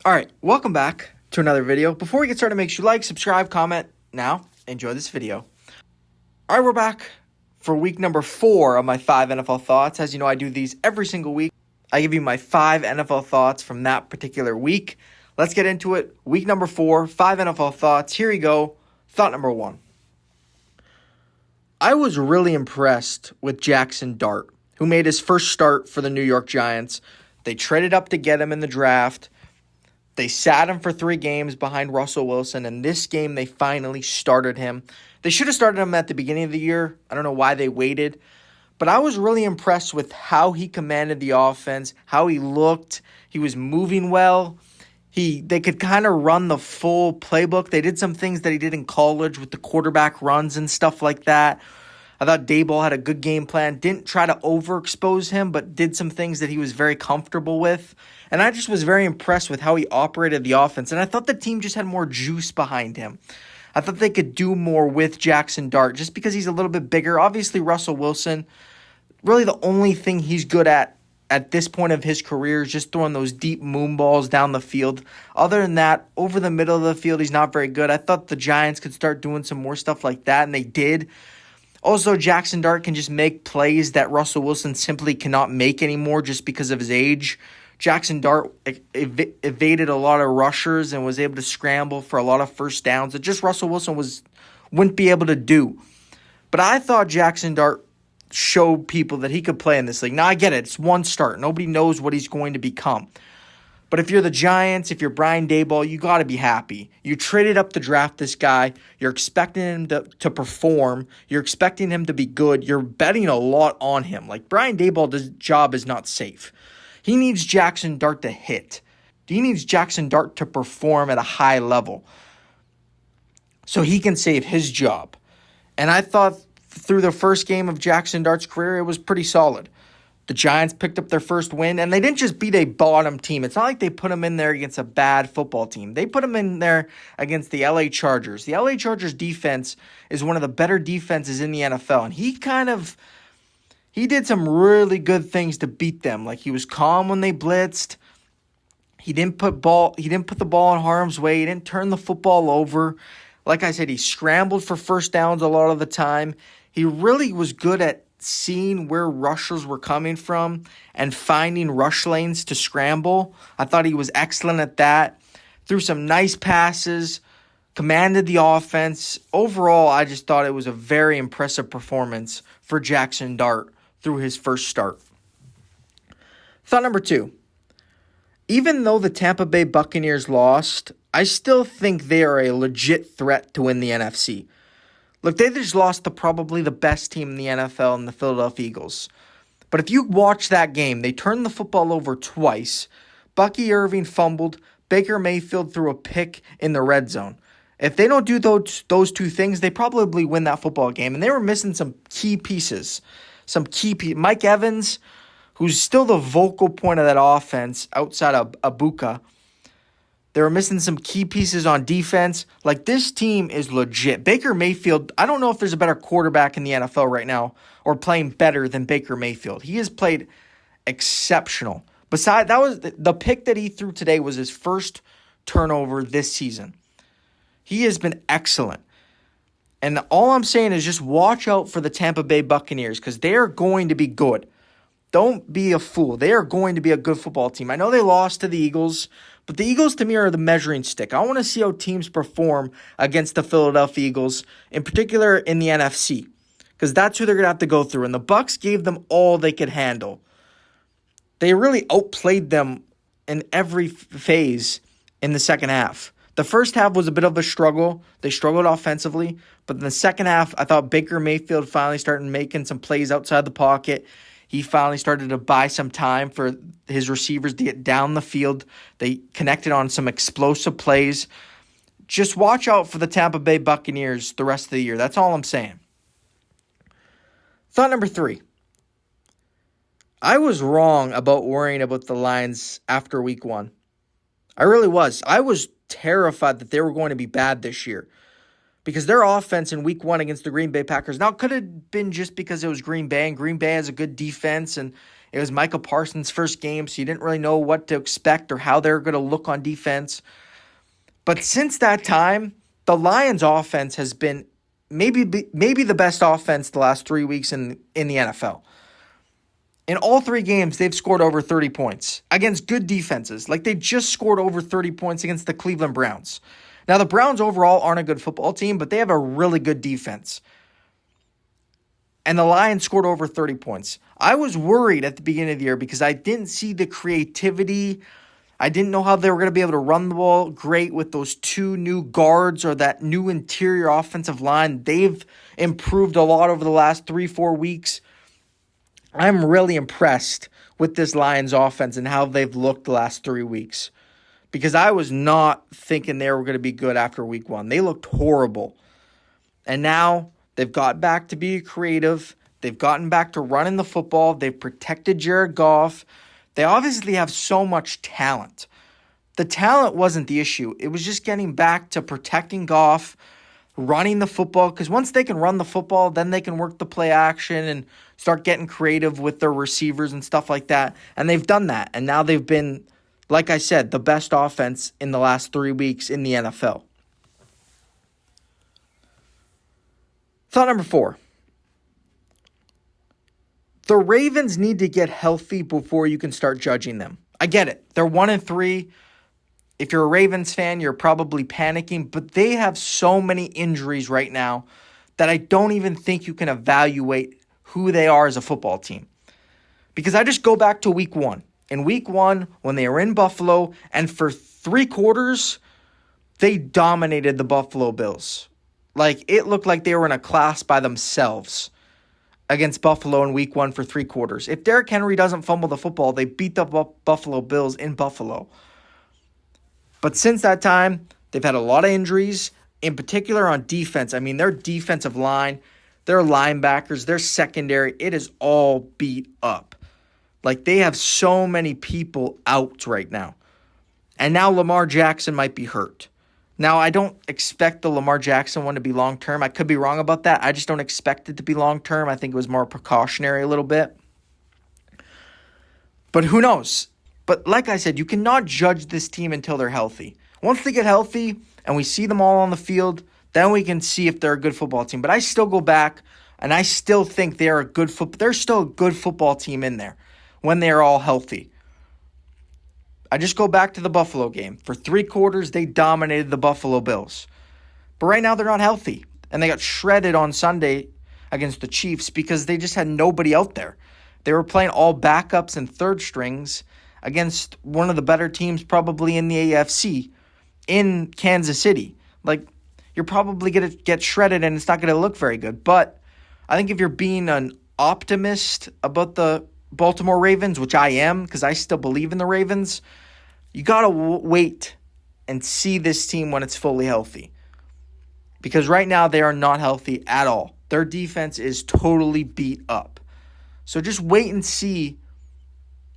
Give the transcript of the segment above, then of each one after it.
All right, welcome back to another video. Before we get started, make sure you like, subscribe, comment. Now, enjoy this video. All right, we're back for week number 4 of my 5 NFL thoughts. As you know, I do these every single week. I give you my 5 NFL thoughts from that particular week. Let's get into it. Week number 4, 5 NFL thoughts. Here we go. Thought number 1. I was really impressed with Jackson Dart, who made his first start for the New York Giants. They traded up to get him in the draft. They sat him for 3 games behind Russell Wilson, and this game they finally started him. They should have started him at the beginning of the year. I don't know why they waited, but I was really impressed with how he commanded the offense, how he looked. He was moving well. They could kind of run the full playbook. They did some things that he did in college with the quarterback runs and stuff like that. I thought Daboll had a good game plan. Didn't try to overexpose him, but did some things that he was very comfortable with. And I just was very impressed with how he operated the offense. And I thought the team just had more juice behind him. I thought they could do more with Jackson Dart just because he's a little bit bigger. Obviously, Russell Wilson, really the only thing he's good at this point of his career is just throwing those deep moon balls down the field. Other than that, over the middle of the field, he's not very good. I thought the Giants could start doing some more stuff like that, and they did. Also, Jackson Dart can just make plays that Russell Wilson simply cannot make anymore just because of his age. Jackson Dart evaded a lot of rushers and was able to scramble for a lot of first downs that just Russell Wilson wouldn't be able to do. But I thought Jackson Dart showed people that he could play in this league. Now, I get it. It's one start. Nobody knows what he's going to become. But if you're the Giants, if you're Brian Daboll, you got to be happy. You traded up to draft this guy. You're expecting him to perform. You're expecting him to be good. You're betting a lot on him. Like, Brian Daboll's job is not safe. He needs Jackson Dart to hit. He needs Jackson Dart to perform at a high level so he can save his job. And I thought through the first game of Jackson Dart's career, it was pretty solid. The Giants picked up their first win, and they didn't just beat a bottom team. It's not like they put him in there against a bad football team. They put him in there against the LA Chargers. The LA Chargers defense is one of the better defenses in the NFL, and he did some really good things to beat them. Like, he was calm when they blitzed. He didn't put the ball in harm's way. He didn't turn the football over. Like I said, he scrambled for first downs a lot of the time. He really was good at seeing where rushers were coming from and finding rush lanes to scramble. I thought he was excellent at that. Threw some nice passes, commanded the offense. Overall, I just thought it was a very impressive performance for Jackson Dart through his first start. Thought number 2. Even though the Tampa Bay Buccaneers lost, I still think they are a legit threat to win the NFC. Look, they just lost to probably the best team in the NFL in the Philadelphia Eagles. But if you watch that game, they turned the football over twice. Bucky Irving fumbled. Baker Mayfield threw a pick in the red zone. If they don't do those 2 things, they probably win that football game. And they were missing some key pieces. Mike Evans, who's still the vocal point of that offense outside of Abuka. They were missing some key pieces on defense. Like, this team is legit. Baker Mayfield, I don't know if there's a better quarterback in the NFL right now or playing better than Baker Mayfield. He has played exceptional. That was the pick that he threw today was his first turnover this season. He has been excellent. And all I'm saying is just watch out for the Tampa Bay Buccaneers because they are going to be good. Don't be a fool. They are going to be a good football team. I know they lost to the Eagles, but the Eagles to me are the measuring stick. I want to see how teams perform against the Philadelphia Eagles, in particular in the NFC, because that's who they're going to have to go through. And the Bucs gave them all they could handle. They really outplayed them in every phase in the second half. The first half was a bit of a struggle. They struggled offensively. But in the second half, I thought Baker Mayfield finally started making some plays outside the pocket. He finally started to buy some time for his receivers to get down the field. They connected on some explosive plays. Just watch out for the Tampa Bay Buccaneers the rest of the year. That's all I'm saying. Thought number 3. I was wrong about worrying about the Lions after week 1. I really was. I was terrified that they were going to be bad this year because their offense in week 1 against the Green Bay Packers, now it could have been just because it was Green Bay, and Green Bay has a good defense, and It was Micah Parsons' first game, so you didn't really know what to expect or how they were going to look on defense. But since that time, the Lions' offense has been maybe the best offense the last 3 weeks in the NFL. In all 3 games, they've scored over 30 points against good defenses. Like, they just scored over 30 points against the Cleveland Browns. Now, the Browns overall aren't a good football team, but they have a really good defense. And the Lions scored over 30 points. I was worried at the beginning of the year because I didn't see the creativity. I didn't know how they were going to be able to run the ball great with those 2 new guards or that new interior offensive line. They've improved a lot over the last 3-4 weeks. I'm really impressed with this Lions offense and how they've looked the last 3 weeks, because I was not thinking they were going to be good after week 1. They looked horrible. And now they've got back to be creative. They've gotten back to running the football. They've protected Jared Goff. They obviously have so much talent. The talent wasn't the issue. It was just getting back to protecting Goff, running the football, because once they can run the football, then they can work the play action and start getting creative with their receivers and stuff like that. And they've done that. And now they've been, like I said, the best offense in the last 3 weeks in the NFL. Thought number 4. The Ravens need to get healthy before you can start judging them. I get it. They're 1-3. If you're a Ravens fan, you're probably panicking, but they have so many injuries right now that I don't even think you can evaluate who they are as a football team. Because I just go back to week 1. In week 1, when they were in Buffalo, and for 3 quarters, they dominated the Buffalo Bills. Like, it looked like they were in a class by themselves against Buffalo in week 1 for 3 quarters. If Derrick Henry doesn't fumble the football, they beat the Buffalo Bills in Buffalo. But since that time, they've had a lot of injuries, in particular on defense. I mean, their defensive line, their linebackers, their secondary, it is all beat up. Like, they have so many people out right now. And now Lamar Jackson might be hurt. Now, I don't expect the Lamar Jackson one to be long-term. I could be wrong about that. I just don't expect it to be long-term. I think it was more precautionary a little bit. But who knows? But like I said, you cannot judge this team until they're healthy. Once they get healthy and we see them all on the field, then we can see if they're a good football team. But I still go back and I still think they're still a good football team in there when they're all healthy. I just go back to the Buffalo game. For 3 quarters, they dominated the Buffalo Bills. But right now, they're not healthy. And they got shredded on Sunday against the Chiefs because they just had nobody out there. They were playing all backups and third strings against one of the better teams probably in the AFC in Kansas City. Like, you're probably going to get shredded and it's not going to look very good. But I think if you're being an optimist about the Baltimore Ravens, which I am because I still believe in the Ravens, you got to wait and see this team when it's fully healthy. Because right now they are not healthy at all. Their defense is totally beat up. So just wait and see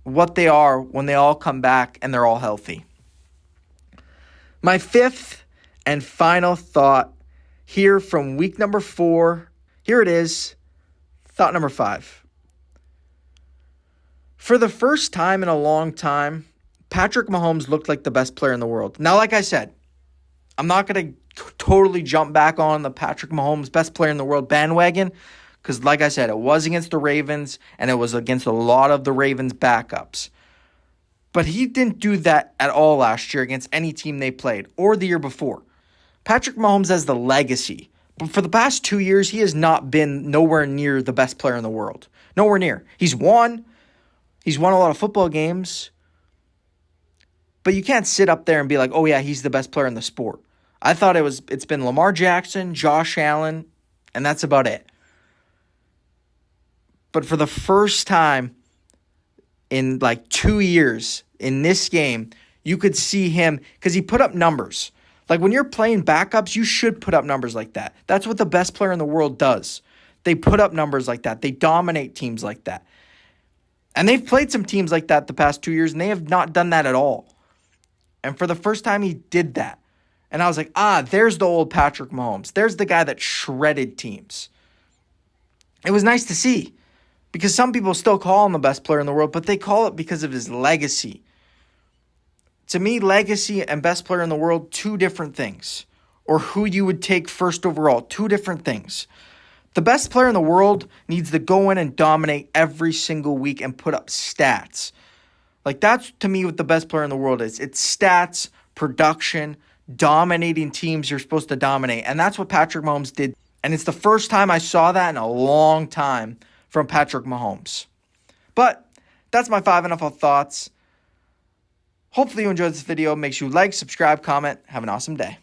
what they are when they all come back and they're all healthy. My 5th and final thought here from week number 4. Here it is. Thought number 5. For the first time in a long time, Patrick Mahomes looked like the best player in the world. Now, like I said, I'm not going to totally jump back on the Patrick Mahomes best player in the world bandwagon because, like I said, it was against the Ravens and it was against a lot of the Ravens' backups. But he didn't do that at all last year against any team they played or the year before. Patrick Mahomes has the legacy. But for the past 2 years, he has not been nowhere near the best player in the world. Nowhere near. He's won a lot of football games. But you can't sit up there and be like, oh yeah, he's the best player in the sport. I thought it's been Lamar Jackson, Josh Allen, and that's about it. But for the first time in like 2 years in this game, you could see him because he put up numbers. Like when you're playing backups, you should put up numbers like that. That's what the best player in the world does. They put up numbers like that. They dominate teams like that. And they've played some teams like that the past 2 years, and they have not done that at all. And for the first time, he did that. And I was like, there's the old Patrick Mahomes. There's the guy that shredded teams. It was nice to see. Because some people still call him the best player in the world, but they call it because of his legacy. To me, legacy and best player in the world, two different things. Or who you would take first overall, two different things. The best player in the world needs to go in and dominate every single week and put up stats. Like, that's to me what the best player in the world is. It's stats, production, dominating teams you're supposed to dominate. And that's what Patrick Mahomes did. And it's the first time I saw that in a long time from Patrick Mahomes. But that's my 5 NFL thoughts. Hopefully you enjoyed this video. Make sure you like, subscribe, comment. Have an awesome day.